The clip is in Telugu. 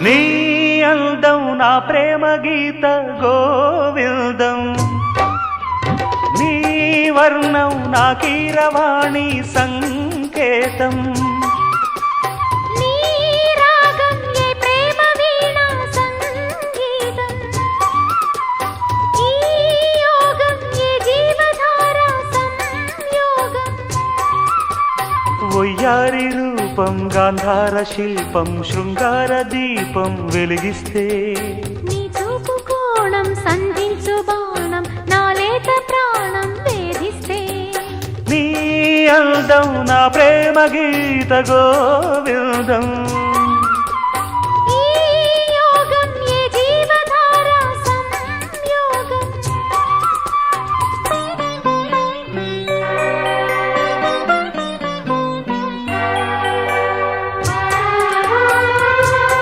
నీ అందం నా ప్రేమ గీత గోవిందం, నీ వర్ణం నా కీరవాణి సంకేతం. ఒయ్యారి రూపం గాంధార శిల్పం శృంగార దీపం వెలిగిస్తే, నీ చూపు కోణం సంధించు బాణం నా లేత ప్రాణం వేధిస్తే, నీ అందం నా ప్రేమ గీత గోవిందం.